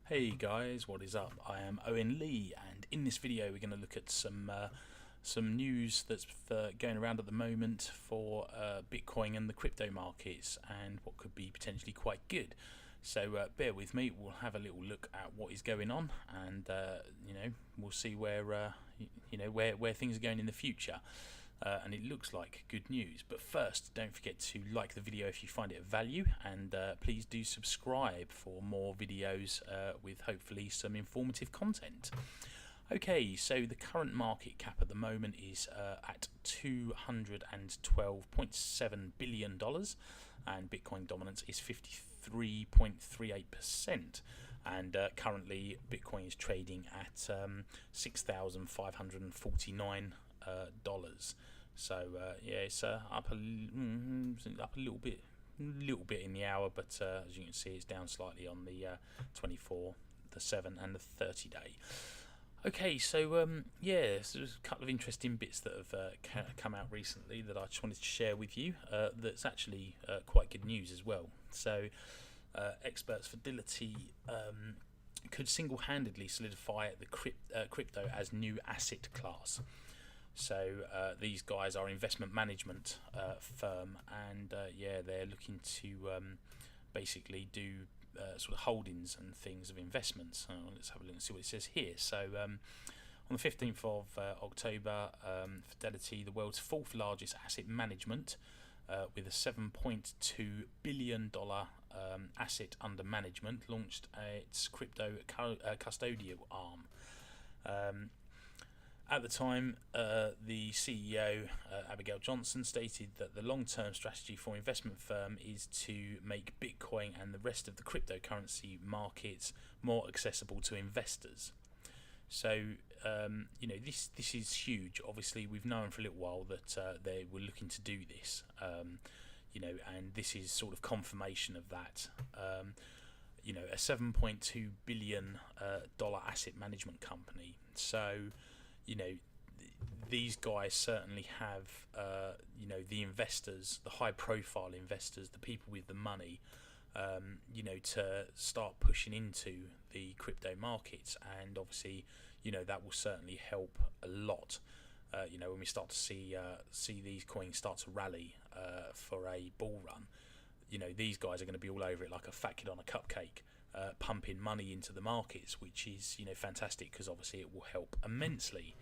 Hey guys, what is up? I am Owen Lee, and in this video we're going to look at some news that's going around at the moment for Bitcoin and the crypto markets, and what could be potentially quite good. So bear with me. We'll have a little look at what is going on, and we'll see where where things are going in the future. And it looks like good news. But first, don't forget to like the video if you find it of value, and please do subscribe for more videos with hopefully some informative content. Okay, so the current market cap at the moment is at $212.7 billion, and Bitcoin dominance is 53.38%. And currently, Bitcoin is trading at $6,549. So yeah, it's up a little bit in the hour, but as you can see, it's down slightly on the 24, the 7 and the 30 day. Okay, so yeah, so there's a couple of interesting bits that have come out recently that I just wanted to share with you. That's actually quite good news as well. So experts Fidelity could single-handedly solidify the crypto as new asset class. So these guys are investment management firm, and yeah, they're looking to basically do sort of holdings and things of investments. Let's have a look and see what it says here. So on the 15th of October, Fidelity, the world's fourth largest asset management, with a $7.2 billion asset under management, launched its crypto custodian arm. At the time, the CEO, Abigail Johnson, stated that the long-term strategy for investment firm is to make Bitcoin and the rest of the cryptocurrency markets more accessible to investors. So, this is huge. Obviously, we've known for a little while that they were looking to do this, and this is sort of confirmation of that. A $7.2 billion asset management company. So, these guys certainly have, the investors, the high-profile investors, the people with the money, to start pushing into the crypto markets, and obviously, that will certainly help a lot. When we start to see these coins start to rally for a bull run, these guys are going to be all over it like a fat kid on a cupcake. Pumping money into the markets, which is fantastic, because obviously it will help immensely.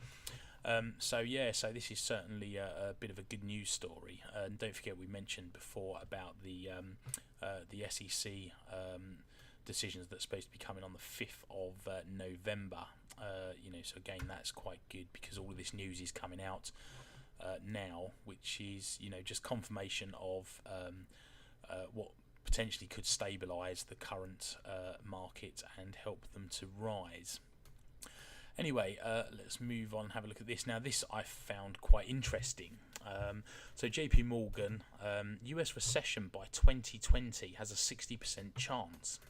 So this is certainly a bit of a good news story. And don't forget, we mentioned before about the SEC decisions that's supposed to be coming on the 5th of November. So again, that's quite good, because all of this news is coming out now, which is just confirmation of what potentially could stabilise the current market and help them to rise. Anyway, let's move on and have a look at this. Now, this I found quite interesting. So JPMorgan US Recession by 2020 has a 60% chance.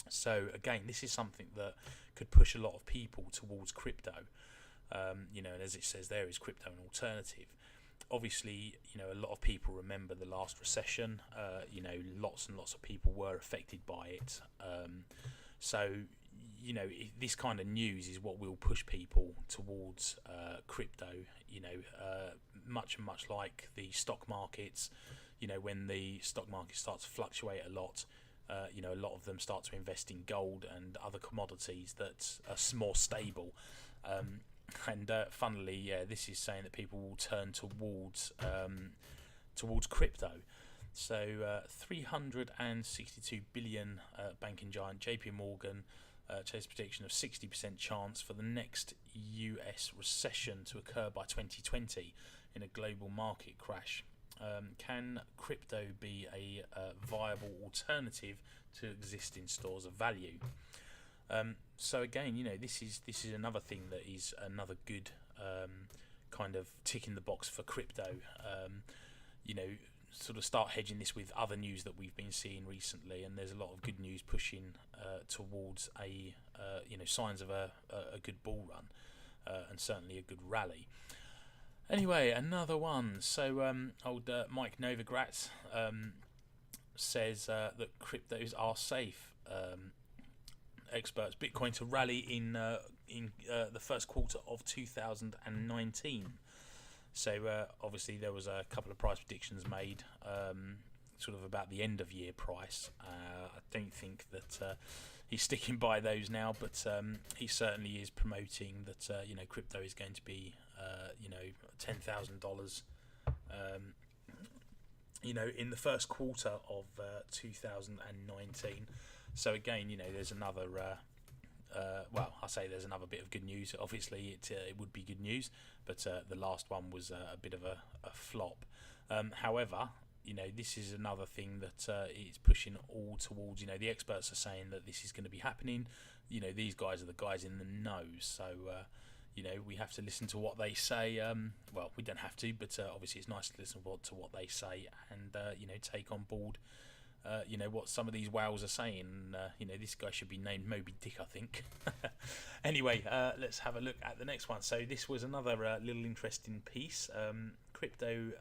So again, this is something that could push a lot of people towards crypto. And as it says there, is crypto an alternative? Obviously, a lot of people remember the last recession. Lots and lots of people were affected by it. This kind of news is what will push people towards crypto. Much like the stock markets. When the stock market starts to fluctuate a lot, a lot of them start to invest in gold and other commodities that are more stable. And funnily, this is saying that people will turn towards crypto. So 362 billion banking giant JPMorgan chose prediction of 60% chance for the next US recession to occur by 2020 in a global market crash. Can crypto be a viable alternative to existing stores of value? So again, this is another thing that is another good kind of tick in the box for crypto. Sort of start hedging this with other news that we've been seeing recently, and there's a lot of good news pushing towards a signs of a good bull run, and certainly a good rally. Anyway, another one. So old Mike Novogratz says that cryptos are safe. experts Bitcoin to rally in the first quarter of 2019. So obviously there was a couple of price predictions made, sort of about the end of year price. I don't think that he's sticking by those now, but he certainly is promoting that crypto is going to be $10,000 in the first quarter of 2019. So again, there's another I say there's another bit of good news. Obviously it would be good news, but the last one was a bit of a flop. However, this is another thing that is pushing all towards, the experts are saying that this is going to be happening. These guys are the guys in the know, so we have to listen to what they say. Well, we don't have to, but obviously it's nice to listen to what they say and take on board what some of these whales are saying. This guy should be named Moby Dick, I think. Anyway, let's have a look at the next one. So this was another little interesting piece. Crypto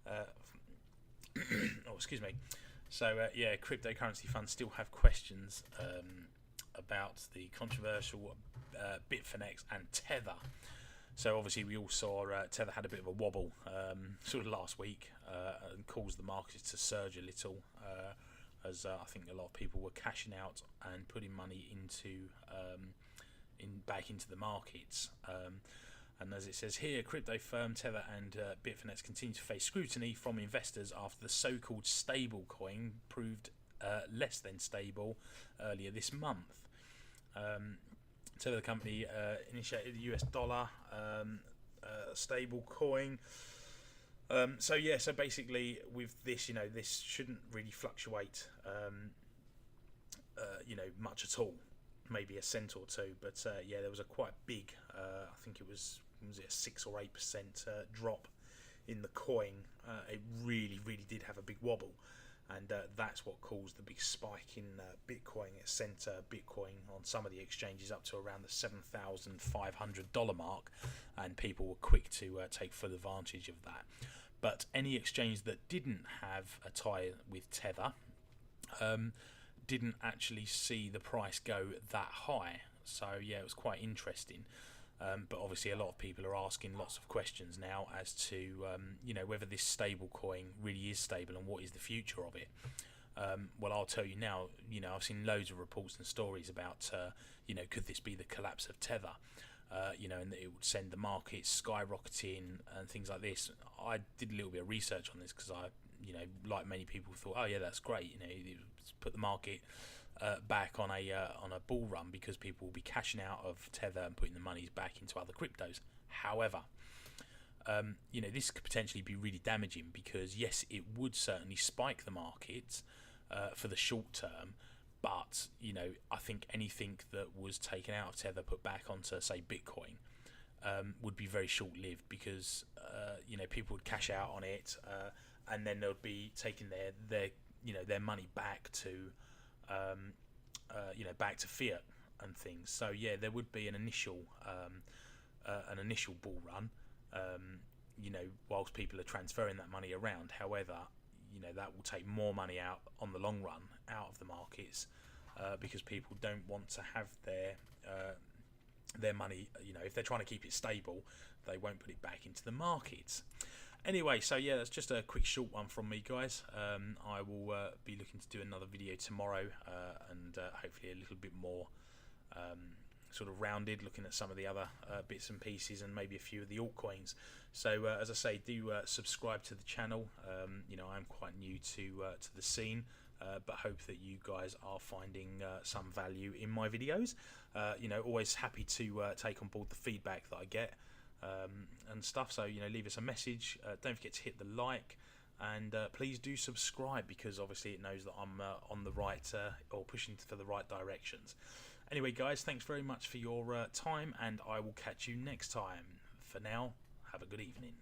oh, excuse me. So cryptocurrency funds still have questions about the controversial Bitfinex and Tether. So obviously we all saw Tether had a bit of a wobble sort of last week and caused the markets to surge a little, as I think a lot of people were cashing out and putting money back into the markets. And as it says here, crypto firm Tether and Bitfinex continue to face scrutiny from investors after the so-called stable coin proved less than stable earlier this month. Tether, the company, initiated the US dollar stable coin. So basically with this, this shouldn't really fluctuate, much at all. Maybe a cent or two, but there was a quite big, I think it was it a 6 or 8% drop in the coin. It really did have a big wobble, and that's what caused the big spike in Bitcoin. It sent Bitcoin on some of the exchanges up to around the $7,500 mark, and people were quick to take full advantage of that. But any exchange that didn't have a tie with Tether didn't actually see the price go that high. So it was quite interesting. But obviously a lot of people are asking lots of questions now as to whether this stable coin really is stable and what is the future of it. Well, I'll tell you now, I've seen loads of reports and stories about could this be the collapse of Tether, and that it would send the markets skyrocketing and things like this. I did a little bit of research on this because I like many people thought, oh yeah, that's great, put the market back on a bull run because people will be cashing out of Tether and putting the monies back into other cryptos. However, this could potentially be really damaging because yes, it would certainly spike the markets for the short term, but I think anything that was taken out of Tether put back onto say Bitcoin would be very short-lived because people would cash out on it and then they'll be taking their money back to back to fiat and things. So there would be an initial bull run, whilst people are transferring that money around. However, that will take more money out on the long run out of the markets because people don't want to have their money. If they're trying to keep it stable, they won't put it back into the markets. Anyway, so that's just a quick short one from me, guys. I will be looking to do another video tomorrow and hopefully a little bit more sort of rounded, looking at some of the other bits and pieces and maybe a few of the altcoins. So as I say, do subscribe to the channel. I'm quite new to the scene, but hope that you guys are finding some value in my videos. Always happy to take on board the feedback that I get. And stuff, so leave us a message. Don't forget to hit the like, and please do subscribe because obviously it knows that I'm on the right or pushing for the right directions. Anyway, guys, thanks very much for your time, and I will catch you next time. For now, have a good evening.